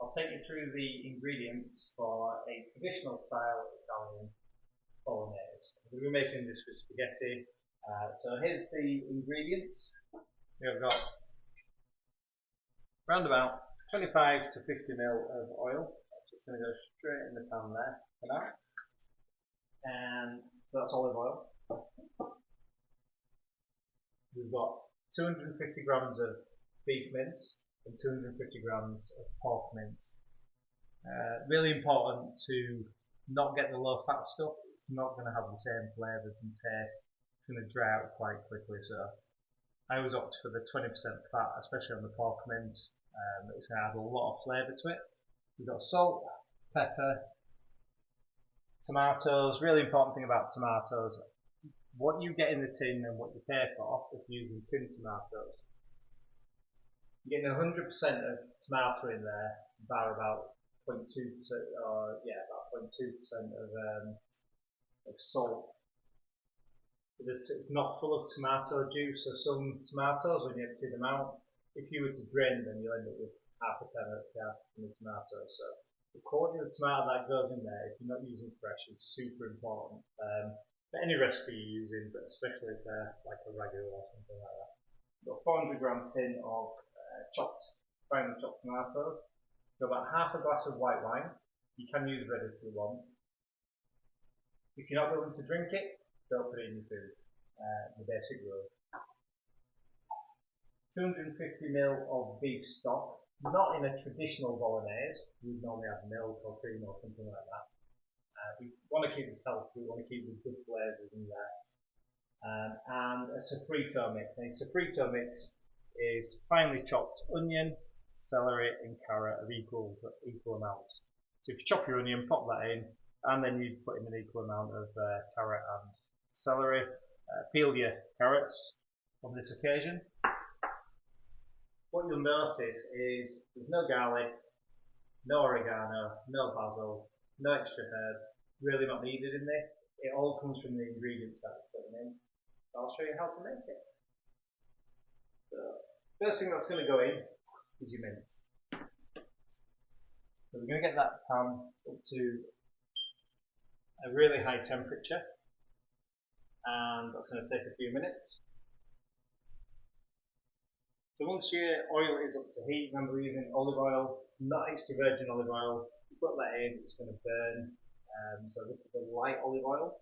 I'll take you through the ingredients for a traditional style Italian bolognaise. We'll be making this with spaghetti. So here's the ingredients. We've got around about 25 to 50 ml of oil. I'm just going to go straight in the pan there for now. And so that's olive oil. We've got 250 grams of beef mince and 250 grams of pork mince. Really important to not get the low fat stuff. It's not going to have the same flavours and taste. It's going to dry out quite quickly, so I always opt for the 20% fat, especially on the pork mince. It's going to add a lot of flavour to it. We've got salt, pepper, tomatoes. Really important thing about tomatoes, what you get in the tin and what you pay for if you're using tin tomatoes. You're getting 100% of tomato in there, bar about 0.2%, or yeah, about 0.2% of salt. It's not full of tomato juice, so some tomatoes, when you empty them out, if you were to drain them, you'll end up with half a tin of tomatoes. So the quality of the tomato that goes in there, if you're not using fresh, is super important. For any recipe you're using, but especially if they're like a ragu or something like that. We've got 400 gram tin of finely chopped tomatoes. Got about half a glass of white wine. You can use red if you want. If you're not willing to drink it, don't put it in your food. The basic rule. 250 ml of beef stock. Not in a traditional bolognese. We normally have milk or cream or something like that. We want to keep this healthy. We want to keep the good flavours in there. And a sofrito mix. A sofrito mix is finely chopped onion, celery and carrot of equal amounts. So if you chop your onion, pop that in, and then you put in an equal amount of carrot and celery. Peel your carrots on this occasion. What you'll notice is there's no garlic, no oregano, no basil, no extra herbs. Really not needed in this. It all comes from the ingredients that we're putting in. I'll show you how to make it. So, first thing that's going to go in is your mince. So we're going to get that pan up to a really high temperature, and that's going to take a few minutes. So once your oil is up to heat, remember we're using olive oil, not extra virgin olive oil. You put that in, it's going to burn. So this is the light olive oil.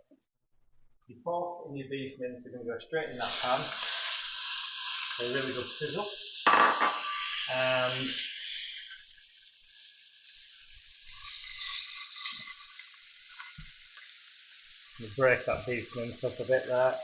Your pork and your beef mince are going to go straight in that pan. A really good sizzle. And you break that beef mince up a bit there.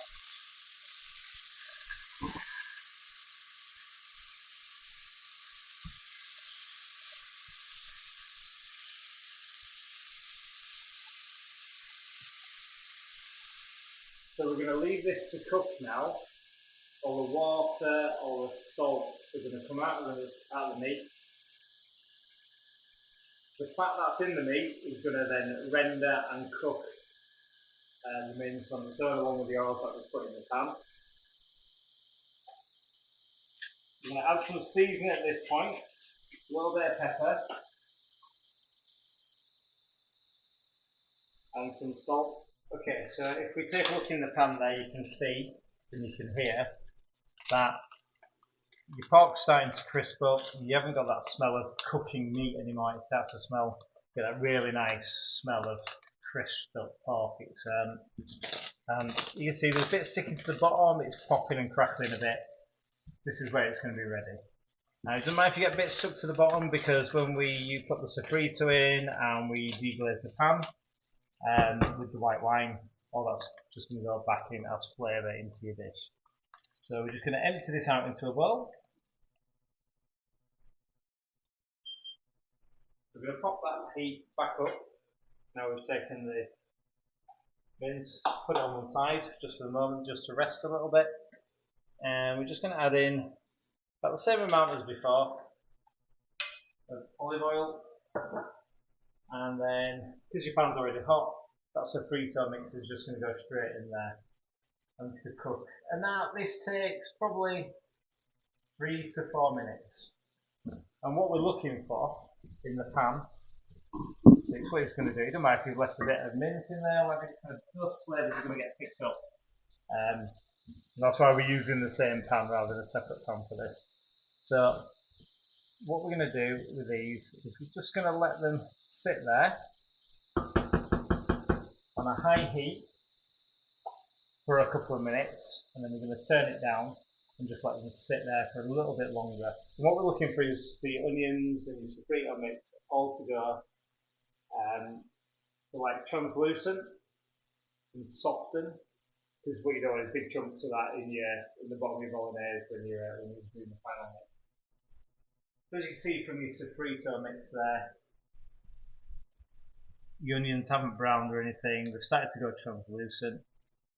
So we're going to leave this to cook now. All the water, all the salts are going to come out of the meat. The fat that's in the meat is going to then render and cook the mince on its own along with the oils that we've put in the pan. I'm going to add some seasoning at this point, a little bit of pepper and some salt. Okay, so if we take a look in the pan there, you can see and you can hear that your pork's starting to crisp up. You haven't got that smell of cooking meat anymore. It starts to smell, get that really nice smell of crisped up pork. It's and you can see there's a bit sticking to the bottom. It's popping and crackling a bit. This is where it's going to be ready. Now it doesn't matter if you get a bit stuck to the bottom, because when you put the sofrito in and we deglaze the pan with the white wine, all that's just going to go back in as flavour into your dish. So we're just going to empty this out into a bowl. We're going to pop that heat back up. Now we've taken the mince, put it on one side just for the moment, just to rest a little bit. And we're just going to add in about the same amount as before of olive oil. And then, because your pan's already hot, that sofrito mix is just going to go straight in there and to cook. And now this takes probably 3 to 4 minutes. And what we're looking for in the pan. So it's what it's going to do. It doesn't matter if you've left a bit of mince in there, like it's kind of those flavours are going to get picked up. That's why we're using the same pan rather than a separate pan for this. So what we're going to do with these is we're just going to let them sit there on a high heat for a couple of minutes, and then we're going to turn it down and just let them sit there for a little bit longer. And what we're looking for is the onions and your sofrito mix all to go like translucent and soften, because what you don't want is big chunks of that in the bottom of your bolognaise when you're doing the final mix. So as you can see from your sofrito mix there, the onions haven't browned or anything, they've started to go translucent.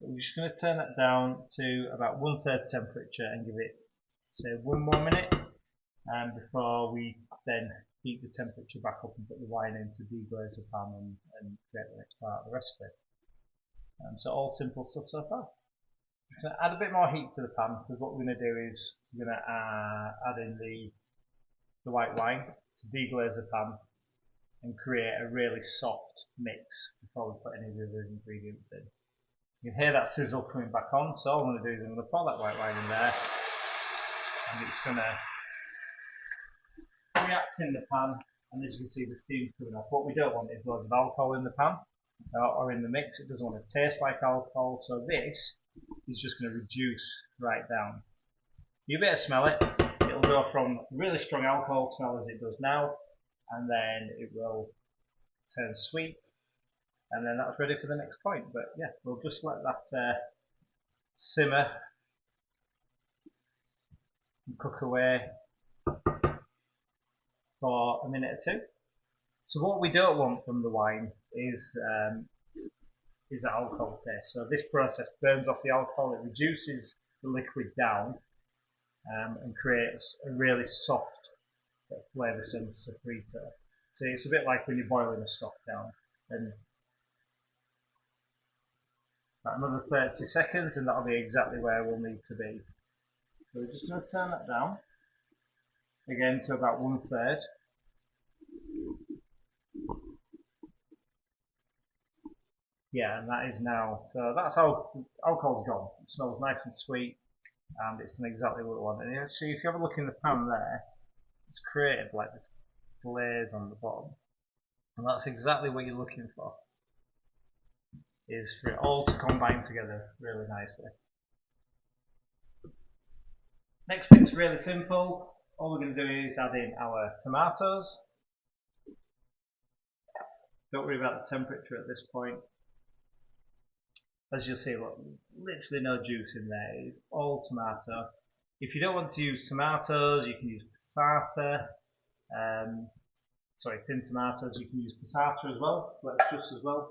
But we're just going to turn that down to about 1/3 temperature and give it, say, 1 more minute before we then heat the temperature back up and put the wine in to deglaze the pan and create the next part of the recipe. So all simple stuff so far. I'm going to add a bit more heat to the pan, because what we're going to do is we're going to add in the white wine to deglaze the pan and create a really soft mix before we put any of the other ingredients in. You can hear that sizzle coming back on, so all I'm going to do is I'm going to pour that white wine in there, and it's going to react in the pan, and as you can see the steam's coming off. What we don't want is loads of alcohol in the pan or in the mix. It doesn't want to taste like alcohol, so this is just going to reduce right down. You better smell it. It'll go from really strong alcohol smell as it does now, and then it will turn sweet, and then that's ready for the next point. But yeah, we'll just let that simmer and cook away for a minute or two. So what we don't want from the wine is the alcohol taste. So this process burns off the alcohol, it reduces the liquid down and creates a really soft flavoursome sofrito. So it's a bit like when you're boiling a stock down. And about another 30 seconds and that'll be exactly where we'll need to be. So we're just going to turn that down again to about 1/3. Yeah, and that is now, so that's how alcohol's gone. It smells nice and sweet, and it's done exactly what we want. And actually, if you have a look in the pan there, it's created like this glaze on the bottom, and that's exactly what you're looking for, is for it all to combine together really nicely. Next bit's really simple. All we're going to do is add in our tomatoes. Don't worry about the temperature at this point. As you'll see, look, literally no juice in there. It's all tomato. If you don't want to use tomatoes, you can use passata. Tin tomatoes. You can use passata as well. Lettuce just as well.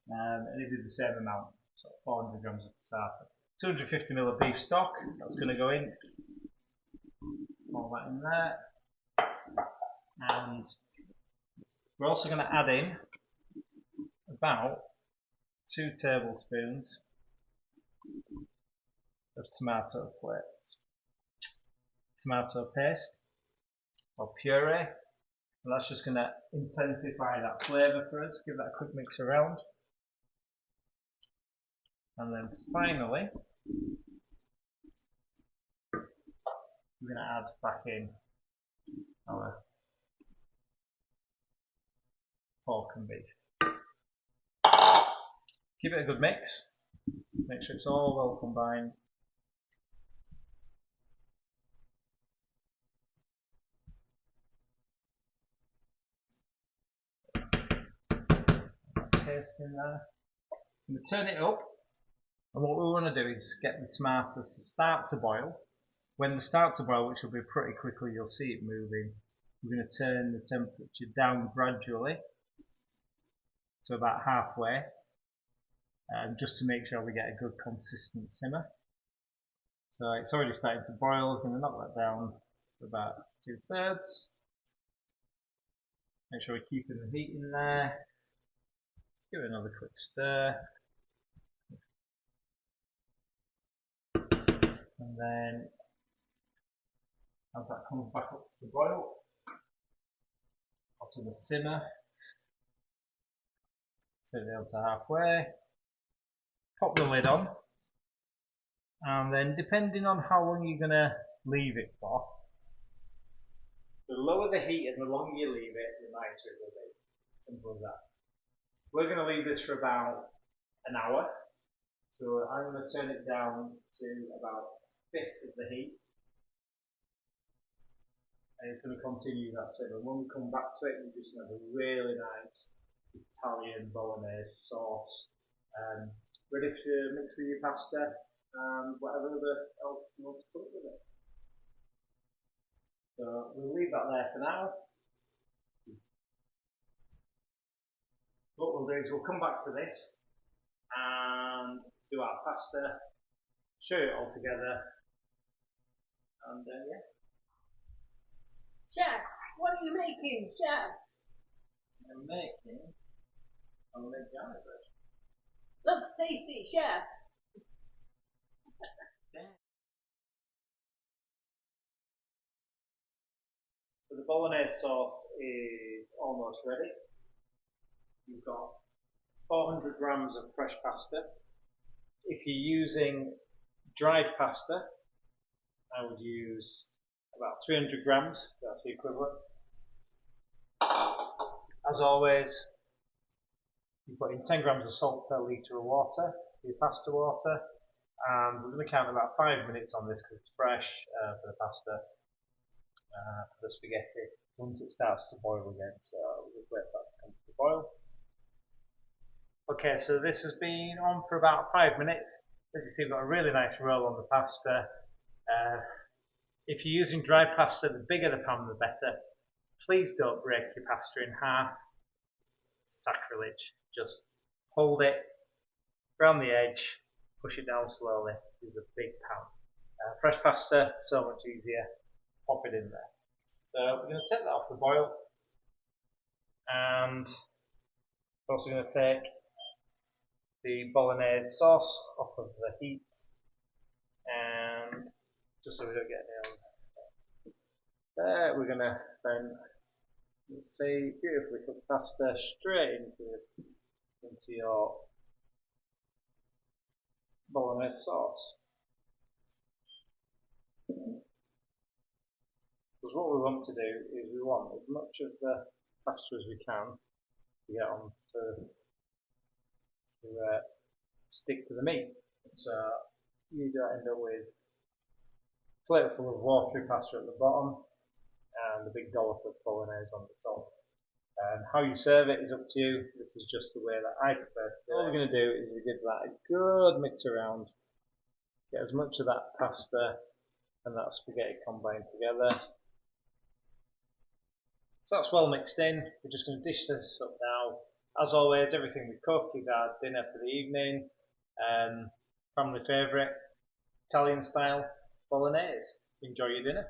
And it is the same amount, so 400 grams of passata. 250 ml of beef stock. That's going to go in. All that in there. And we're also going to add in about 2 tablespoons of tomato paste or puree, and that's just going to intensify that flavour for us, give that a quick mix around. And then finally we're going to add back in our pork and beef. Give it a good mix, make sure it's all well combined. Paste in there. I'm going to turn it up, and what we want to do is get the tomatoes to start to boil. When they start to boil, which will be pretty quickly, you'll see it moving. We're going to turn the temperature down gradually to about halfway, just to make sure we get a good consistent simmer. So it's already starting to boil. I'm going to knock that down to about 2/3. Make sure we're keeping the heat in there. Give it another quick stir. And then as that comes back up to the boil, to the simmer, turn it down to halfway, pop the lid on, and then depending on how long you're going to leave it for, the lower the heat and the longer you leave it, the nicer it will be. Simple as that. We're going to leave this for about an hour, so I'm going to turn it down to about a fifth of the heat, and it's going to continue that simmer. When we come back to it, we're just going to have a really nice Italian bolognese sauce, ready to mix with your pasta and whatever else you want to put with it. So we'll leave that there for now. What we'll do is we'll come back to this and do our pasta, show it all together, and yeah. Chef, what are you making, Chef? I'm making garlic bread. Looks tasty, Chef. So the bolognese sauce is almost ready. You've got 400 grams of fresh pasta. If you're using dried pasta, I would use about 300 grams, that's the equivalent. As always, you put in 10 grams of salt per litre of water, your pasta water, and we're going to count about 5 minutes on this because it's fresh for the pasta, for the spaghetti, once it starts to boil again, so we'll wait for that to come to the boil. Okay, so this has been on for about 5 minutes. As you see, we've got a really nice roll on the pasta. If you're using dry pasta, the bigger the pan, the better. Please don't break your pasta in half. Sacrilege. Just hold it around the edge, push it down slowly. Use a big pan. Fresh pasta, so much easier. Pop it in there. So we're going to take that off the boil, and we're also going to take the bolognese sauce off of the heat, and just so we don't get nailed there, we're going to then see beautifully cooked pasta straight into your bolognese sauce. Because what we want to do is we want as much of the pasta as we can to get on to stick to the meat. So you don't end up with a plate full of watery pasta at the bottom and a big dollop of bolognese on the top. And how you serve it is up to you. This is just the way that I prefer to do it. All we're going to do is give that a good mix around, get as much of that pasta and that spaghetti combined together. So that's well mixed in. We're just going to dish this up now. As always, everything we cook is our dinner for the evening. Family favourite, Italian style bolognese. Enjoy your dinner.